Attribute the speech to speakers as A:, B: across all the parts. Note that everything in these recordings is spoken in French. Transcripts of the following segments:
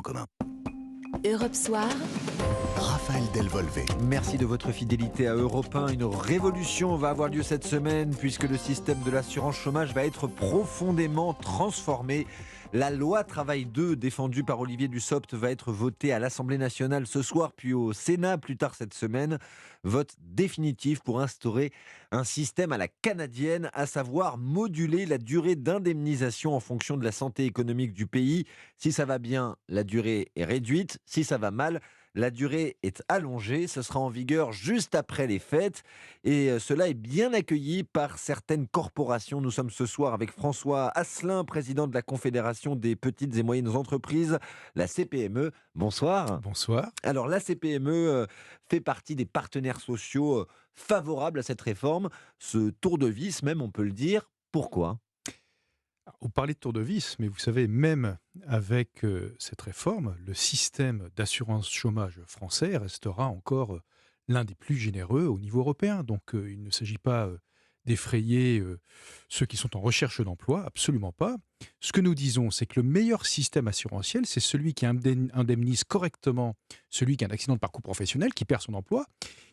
A: commun.
B: Europe Soir,
A: Raphaël Delvolvé.
C: Merci de votre fidélité à Europe 1. Une révolution va avoir lieu cette semaine puisque le système de l'assurance chômage va être profondément transformé. La loi Travail 2, défendue par Olivier Dussopt, va être votée à l'Assemblée nationale ce soir, puis au Sénat plus tard cette semaine. Vote définitif pour instaurer un système à la canadienne, à savoir moduler la durée d'indemnisation en fonction de la santé économique du pays. Si ça va bien, la durée est réduite. Si ça va mal, la durée est allongée. Ce sera en vigueur juste après les fêtes. Et cela est bien accueilli par certaines corporations. Nous sommes ce soir avec François Asselin, président de la Confédération des petites et moyennes entreprises, la CPME. Bonsoir.
D: Bonsoir.
C: Alors la CPME fait partie des partenaires sociaux favorables à cette réforme. Ce tour de vis même, on peut le dire. Pourquoi ?
D: On parlait de tour de vis, mais vous savez, même avec cette réforme, le système d'assurance chômage français restera encore l'un des plus généreux au niveau européen. Donc il ne s'agit pas d'effrayer ceux qui sont en recherche d'emploi, absolument pas. Ce que nous disons, c'est que le meilleur système assurantiel, c'est celui qui indemnise correctement celui qui a un accident de parcours professionnel, qui perd son emploi,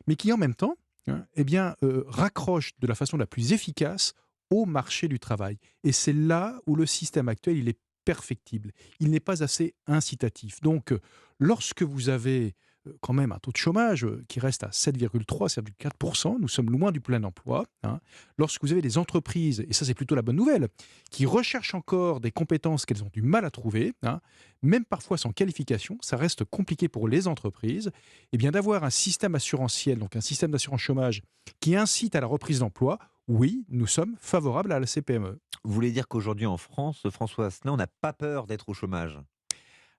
D: mais qui en même temps raccroche de la façon la plus efficace au marché du travail. Et c'est là où le système actuel, il est perfectible. Il n'est pas assez incitatif. Donc, lorsque vous avez quand même un taux de chômage qui reste à 7,3, 7,4%, nous sommes loin du plein emploi. Lorsque vous avez des entreprises, et ça c'est plutôt la bonne nouvelle, qui recherchent encore des compétences qu'elles ont du mal à trouver, même parfois sans qualification, ça reste compliqué pour les entreprises, et bien d'avoir un système assurantiel, donc un système d'assurance chômage qui incite à la reprise d'emploi. Oui, nous sommes favorables à la CPME.
C: Vous voulez dire qu'aujourd'hui en France, François Asselin, on n'a pas peur d'être au chômage ?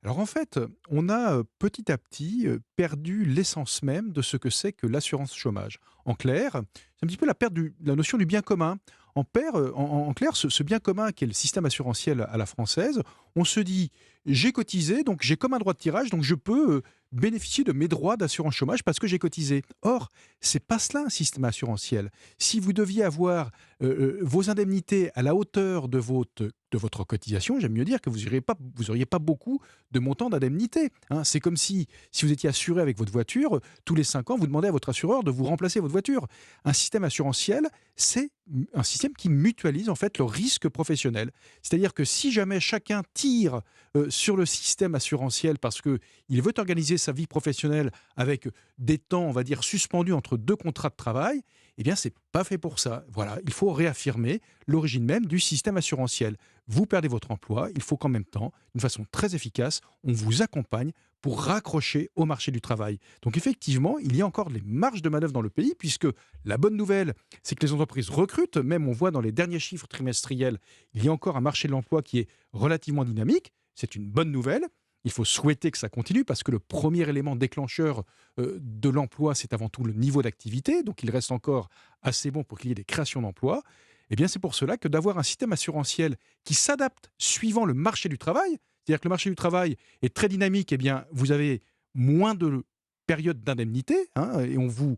D: Alors en fait, on a petit à petit perdu l'essence même de ce que c'est que l'assurance chômage. En clair, c'est un petit peu la perte de la notion du bien commun. En clair, ce bien commun qui est le système assurantiel à la française, on se dit, j'ai cotisé, donc j'ai comme un droit de tirage, donc je peux bénéficier de mes droits d'assurance chômage parce que j'ai cotisé. Or, c'est pas cela un système assurantiel. Si vous deviez avoir vos indemnités à la hauteur de votre cotisation, j'aime mieux dire que vous n'auriez pas beaucoup de montant d'indemnité. C'est comme si vous étiez assuré avec votre voiture, tous les 5 ans, vous demandez à votre assureur de vous remplacer votre voiture. Un système assurantiel, c'est un système qui mutualise en fait le risque professionnel. C'est-à-dire que si jamais chacun tire sur le système assurantiel parce qu'il veut organiser sa vie professionnelle avec des temps, on va dire, suspendus entre 2 contrats de travail, eh bien, c'est pas fait pour ça. Voilà, il faut réaffirmer l'origine même du système assurantiel. Vous perdez votre emploi, il faut qu'en même temps, d'une façon très efficace, on vous accompagne pour raccrocher au marché du travail. Donc effectivement, il y a encore des marges de manœuvre dans le pays, puisque la bonne nouvelle, c'est que les entreprises recrutent, même on voit dans les derniers chiffres trimestriels, il y a encore un marché de l'emploi qui est relativement dynamique. C'est une bonne nouvelle. Il faut souhaiter que ça continue parce que le premier élément déclencheur de l'emploi, c'est avant tout le niveau d'activité. Donc il reste encore assez bon pour qu'il y ait des créations d'emplois. Eh bien, c'est pour cela que d'avoir un système assurantiel qui s'adapte suivant le marché du travail, c'est-à-dire que le marché du travail est très dynamique, eh bien, vous avez moins de périodes d'indemnité et on vous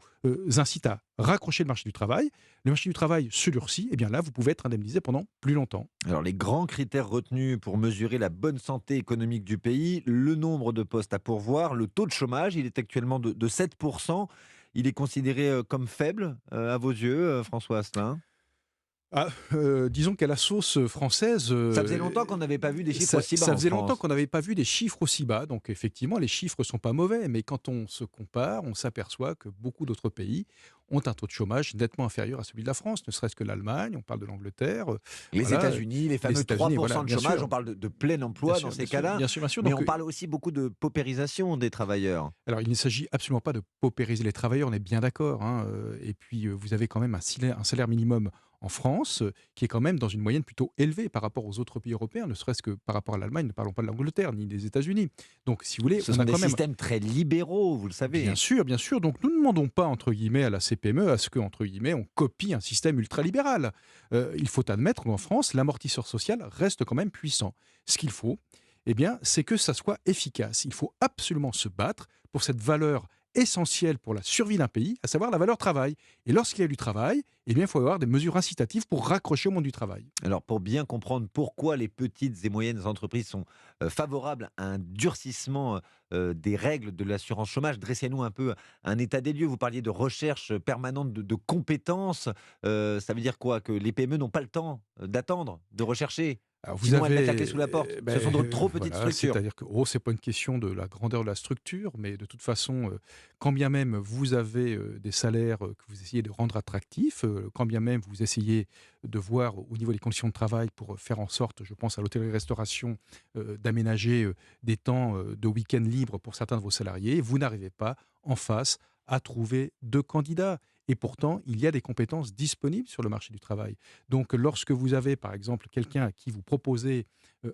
D: incite à raccrocher le marché du travail. Le marché du travail se durcit, et bien là, vous pouvez être indemnisé pendant plus longtemps.
C: Alors les grands critères retenus pour mesurer la bonne santé économique du pays, le nombre de postes à pourvoir, le taux de chômage, il est actuellement de 7%. Il est considéré comme faible à vos yeux, François Asselin ?
D: Disons qu'à la sauce française...
C: ça faisait longtemps qu'on n'avait pas vu des chiffres aussi bas
D: Ça
C: en
D: faisait
C: France.
D: longtemps qu'on n'avait pas vu des chiffres aussi bas. Donc effectivement, les chiffres ne sont pas mauvais. Mais quand on se compare, on s'aperçoit que beaucoup d'autres pays ont un taux de chômage nettement inférieur à celui de la France, ne serait-ce que l'Allemagne, on parle de l'Angleterre.
C: Les États-Unis, les fameux 3% de chômage,
D: sûr.
C: on parle de plein emploi dans ces cas-là.
D: Bien sûr.
C: Mais
D: Donc,
C: on parle aussi beaucoup de paupérisation des travailleurs.
D: alors, il ne s'agit absolument pas de paupériser les travailleurs, on est bien d'accord. Et puis, vous avez quand même un salaire minimum en France, qui est quand même dans une moyenne plutôt élevée par rapport aux autres pays européens, ne serait-ce que par rapport à l'Allemagne, ne parlons pas de l'Angleterre ni des États-Unis. Donc, si vous voulez,
C: Ce
D: on
C: sont
D: a
C: des
D: quand même...
C: systèmes très libéraux, vous le savez.
D: Bien sûr. Donc, nous ne demandons pas, entre guillemets, à la CPME, à ce que, entre guillemets, on copie un système ultralibéral. Il faut admettre qu'en France, l'amortisseur social reste quand même puissant. Ce qu'il faut, eh bien, c'est que ça soit efficace. Il faut absolument se battre pour cette valeur essentiel pour la survie d'un pays, à savoir la valeur travail. Et lorsqu'il y a du travail, eh bien, il faut avoir des mesures incitatives pour raccrocher au monde du travail.
C: Alors, pour bien comprendre pourquoi les petites et moyennes entreprises sont favorables à un durcissement des règles de l'assurance chômage, dressez-nous un peu un état des lieux. Vous parliez de recherche permanente de compétences. Ça veut dire quoi? Que les PME n'ont pas le temps d'attendre, de rechercher.
D: Alors vous
C: Sinon, elles mettent la clé
D: avez,
C: sous la porte. Ce sont de trop petites
D: voilà,
C: structures.
D: c'est-à-dire que c'est pas une question de la grandeur de la structure, mais de toute façon, quand bien même vous avez, des salaires, que vous essayez de rendre attractifs, quand bien même vous essayez de voir au niveau des conditions de travail pour, faire en sorte, je pense à l'hôtellerie-restauration, d'aménager, des temps, de week-end libres pour certains de vos salariés, vous n'arrivez pas en face à trouver de candidats et pourtant il y a des compétences disponibles sur le marché du travail. Donc, lorsque vous avez, par exemple, quelqu'un à qui vous proposez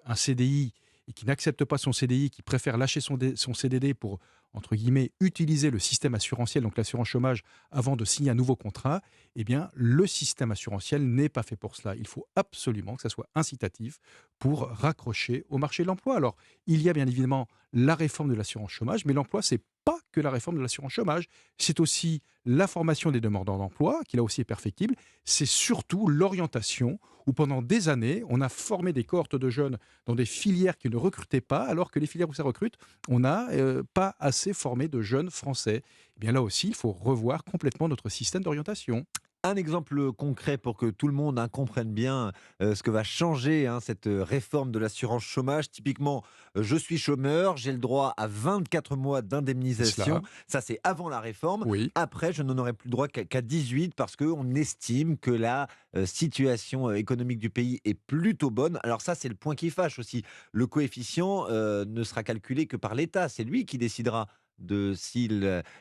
D: un CDI et qui n'accepte pas son CDI, qui préfère lâcher son CDD pour, entre guillemets, utiliser le système assurantiel, donc l'assurance chômage, avant de signer un nouveau contrat, eh bien, le système assurantiel n'est pas fait pour cela. Il faut absolument que ça soit incitatif pour raccrocher au marché de l'emploi. Alors, il y a bien évidemment la réforme de l'assurance chômage, mais l'emploi, c'est pas que la réforme de l'assurance chômage, c'est aussi la formation des demandeurs d'emploi, qui là aussi est perfectible, c'est surtout l'orientation, où pendant des années, on a formé des cohortes de jeunes dans des filières qui ne recrutaient pas, alors que les filières où ça recrute, on n'a pas assez formé de jeunes français. Eh bien là aussi, il faut revoir complètement notre système d'orientation.
C: Un exemple concret pour que tout le monde comprenne bien ce que va changer cette réforme de l'assurance chômage. Typiquement, je suis chômeur, j'ai le droit à 24 mois
D: C'est
C: d'indemnisation.
D: cela.
C: Ça, c'est avant la réforme.
D: Oui.
C: Après, je n'en aurai plus le droit qu'à 18 parce qu'on estime que la situation économique du pays est plutôt bonne. Alors ça, c'est le point qui fâche aussi. Le coefficient ne sera calculé que par l'État. C'est lui qui décidera de si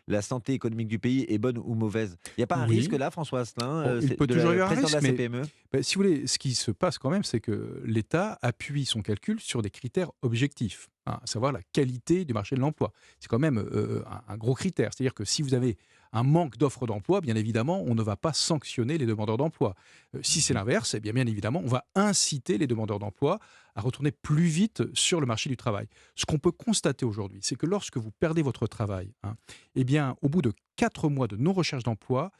C: la santé économique du pays est bonne ou mauvaise. Il n'y a pas un risque
D: Oui.
C: là, François Asselin,
D: Oh, il
C: c'est
D: peut
C: de
D: toujours y
C: la
D: avoir un
C: président de
D: risque,
C: la
D: mais
C: CPME?
D: si vous voulez, ce qui se passe quand même, c'est que l'État appuie son calcul sur des critères objectifs, hein, à savoir la qualité du marché de l'emploi. C'est quand même un gros critère. C'est-à-dire que si vous avez un manque d'offres d'emploi, bien évidemment, on ne va pas sanctionner les demandeurs d'emploi. Si c'est
C: Mmh.
D: l'inverse, eh bien évidemment, on va inciter les demandeurs d'emploi à retourner plus vite sur le marché du travail. Ce qu'on peut constater aujourd'hui, c'est que lorsque vous perdez votre travail, hein, eh bien, au bout de 4 mois de non-recherche d'emploi,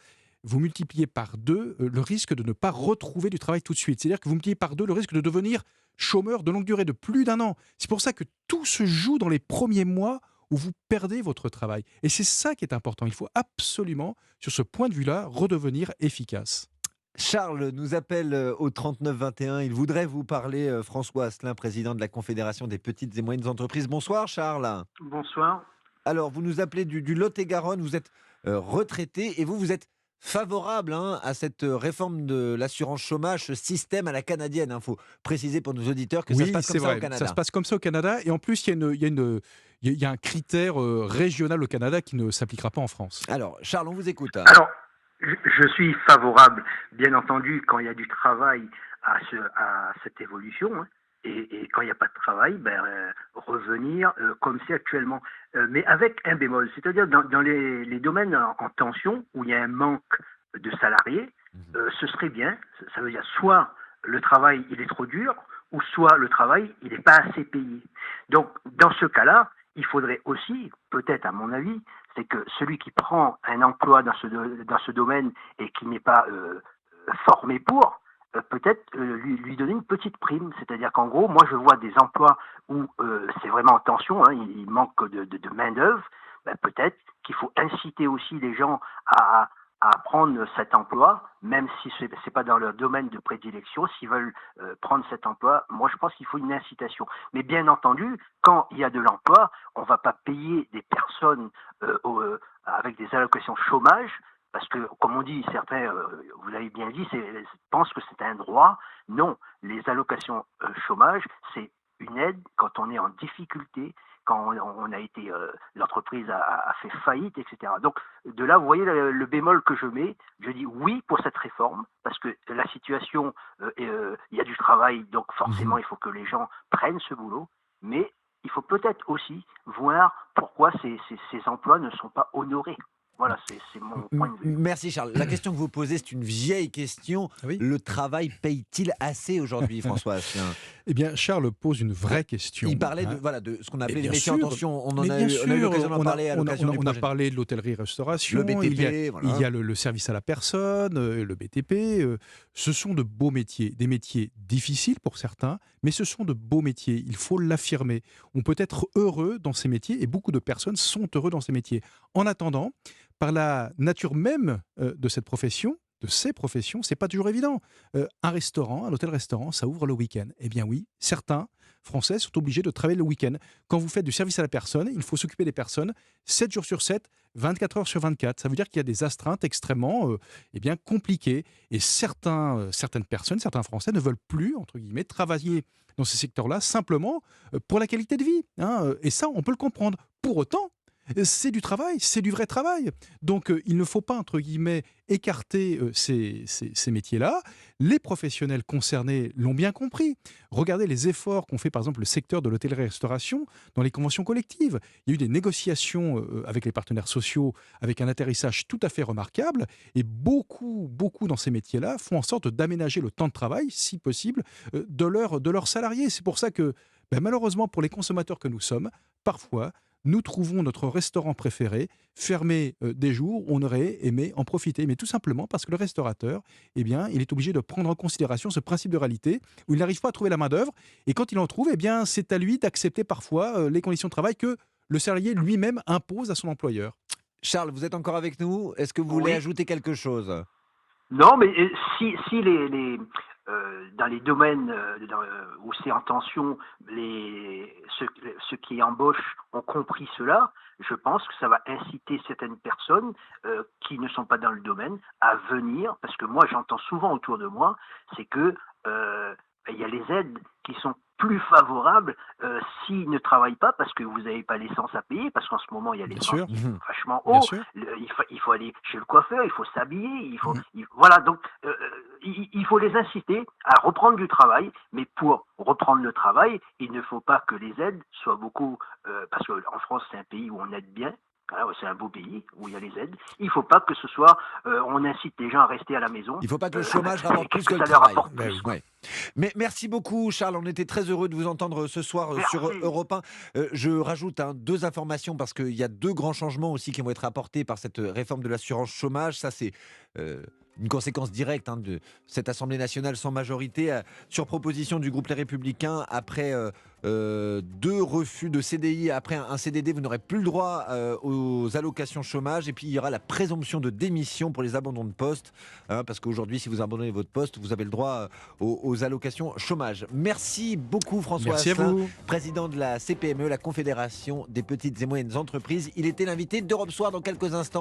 D: vous multipliez par 2 le risque de ne pas retrouver du travail tout de suite. C'est-à-dire que vous multipliez par 2 le risque de devenir chômeur de longue durée de plus d'un an. C'est pour ça que tout se joue dans les premiers mois où vous perdez votre travail. Et c'est ça qui est important. Il faut absolument, sur ce point de vue-là, redevenir efficace.
C: Charles nous appelle au 39 21. Il voudrait vous parler, François Asselin, président de la Confédération des petites et moyennes entreprises. Bonsoir Charles.
E: Bonsoir.
C: Alors, vous nous appelez du Lot-et-Garonne, vous êtes retraité et vous êtes favorable à cette réforme de l'assurance chômage, ce système à la canadienne. Il faut préciser pour nos auditeurs que ça se
D: Oui,
C: passe comme
D: c'est
C: ça au
D: vrai. Ça se
C: Canada.
D: passe comme ça au Canada. Et en plus, il y a un critère régional au Canada qui ne s'appliquera pas en France.
C: Alors, Charles, on vous écoute.
E: Alors, je suis favorable, bien entendu, quand il y a du travail à cette évolution, hein, et quand il n'y a pas de travail, revenir comme c'est actuellement. Mais avec un bémol, c'est-à-dire dans les domaines en tension, où il y a un manque de salariés,
C: Mhm.
E: ce serait bien, ça veut dire soit le travail il est trop dur, ou soit le travail il n'est pas assez payé. Donc, dans ce cas-là, il faudrait aussi, peut-être à mon avis, c'est que celui qui prend un emploi dans ce domaine et qui n'est pas formé pour, peut-être lui donner une petite prime. C'est-à-dire qu'en gros, moi je vois des emplois où c'est vraiment en tension, hein, il manque de main-d'œuvre, peut-être qu'il faut inciter aussi les gens à, à prendre cet emploi, même si ce n'est pas dans leur domaine de prédilection, s'ils veulent prendre cet emploi, moi je pense qu'il faut une incitation. Mais bien entendu, quand il y a de l'emploi, on ne va pas payer des personnes avec des allocations chômage, parce que, comme on dit, certains, vous l'avez bien dit, pensent que c'est un droit. Non, les allocations chômage, c'est une aide quand on est en difficulté, quand on a été, l'entreprise a fait faillite, etc. Donc, de là, vous voyez le bémol que je mets. Je dis oui pour cette réforme, parce que la situation, il y a du travail, donc forcément,
C: Mhm.
E: il faut que les gens prennent ce boulot, mais il faut peut-être aussi voir pourquoi ces emplois ne sont pas honorés. Voilà, c'est mon point de vue.
C: Merci Charles. La question que vous posez, c'est une vieille question.
D: Oui.
C: Le travail paye-t-il assez aujourd'hui, François Asselin?
D: Eh bien, Charles pose une vraie question.
C: Il parlait
D: hein.
C: de ce qu'on
D: Et
C: appelait les
D: bien
C: métiers en
D: sûr.
C: tension. On
D: Mais
C: a
D: bien
C: eu
D: sûr,
C: l'occasion d'en parler à l'occasion du
D: on a
C: projet.
D: parlé de l'hôtellerie-restauration,
C: Le BTP,
D: il y a le service à la personne, le BTP. Ce sont de beaux métiers, des métiers difficiles pour certains, mais ce sont de beaux métiers, il faut l'affirmer. On peut être heureux dans ces métiers et beaucoup de personnes sont heureux dans ces métiers. En attendant, par la nature même de cette profession, de ces professions, c'est pas toujours évident. Un restaurant, un hôtel-restaurant, ça ouvre le week-end. Eh bien oui, certains Français sont obligés de travailler le week-end. Quand vous faites du service à la personne, il faut s'occuper des personnes 7 jours sur 7, 24 heures sur 24. Ça veut dire qu'il y a des astreintes extrêmement compliquées. Et certaines personnes, certains Français ne veulent plus, entre guillemets, travailler dans ces secteurs-là simplement pour la qualité de vie. Et ça, on peut le comprendre. Pour autant, c'est du travail, c'est du vrai travail. Donc, il ne faut pas, entre guillemets, écarter ces métiers-là. Les professionnels concernés l'ont bien compris. Regardez les efforts qu'ont fait, par exemple, le secteur de l'hôtellerie-restauration dans les conventions collectives. Il y a eu des négociations avec les partenaires sociaux, avec un atterrissage tout à fait remarquable. Et beaucoup dans ces métiers-là font en sorte d'aménager le temps de travail, si possible, de leurs salariés. C'est pour ça que, malheureusement, pour les consommateurs que nous sommes, parfois, nous trouvons notre restaurant préféré fermé des jours où on aurait aimé en profiter. Mais tout simplement parce que le restaurateur, il est obligé de prendre en considération ce principe de réalité où il n'arrive pas à trouver la main-d'œuvre. Et quand il en trouve, c'est à lui d'accepter parfois les conditions de travail que le salarié lui-même impose à son employeur.
C: Charles, vous êtes encore avec nous? Est-ce que vous voulez ajouter quelque chose?
E: Non, mais si dans les domaines où c'est en tension, ceux qui embauchent ont compris cela, je pense que ça va inciter certaines personnes qui ne sont pas dans le domaine à venir, parce que moi j'entends souvent autour de moi, c'est que il y a les aides qui sont plus favorables s'ils ne travaillent pas parce que vous n'avez pas l'essence à payer, parce qu'en ce moment il y a l'essence qui est vachement haut, il faut aller chez le coiffeur, il faut s'habiller, voilà, donc il faut les inciter à reprendre du travail, mais pour reprendre le travail, il ne faut pas que les aides soient beaucoup, parce qu'en France c'est un pays où on aide bien. C'est un beau pays où il y a les aides. Il ne faut pas que ce soit, on incite les gens à rester à la maison.
C: Il ne faut pas que le chômage rapporte plus que le
E: ça
C: travail.
E: leur apporte plus.
C: Ouais. Mais merci beaucoup, Charles. On était très heureux de vous entendre ce soir sur Europe 1. Je rajoute 2 informations parce qu'il y a 2 grands changements aussi qui vont être apportés par cette réforme de l'assurance chômage. Ça, c'est une conséquence directe de cette Assemblée nationale sans majorité, sur proposition du groupe Les Républicains, après 2 refus de CDI, après un CDD, vous n'aurez plus le droit aux allocations chômage. Et puis il y aura la présomption de démission pour les abandons de poste, parce qu'aujourd'hui, si vous abandonnez votre poste, vous avez le droit aux allocations chômage. Merci beaucoup, François Asselin, président de la CPME, la Confédération des petites et moyennes entreprises. Il était l'invité d'Europe Soir dans quelques instants.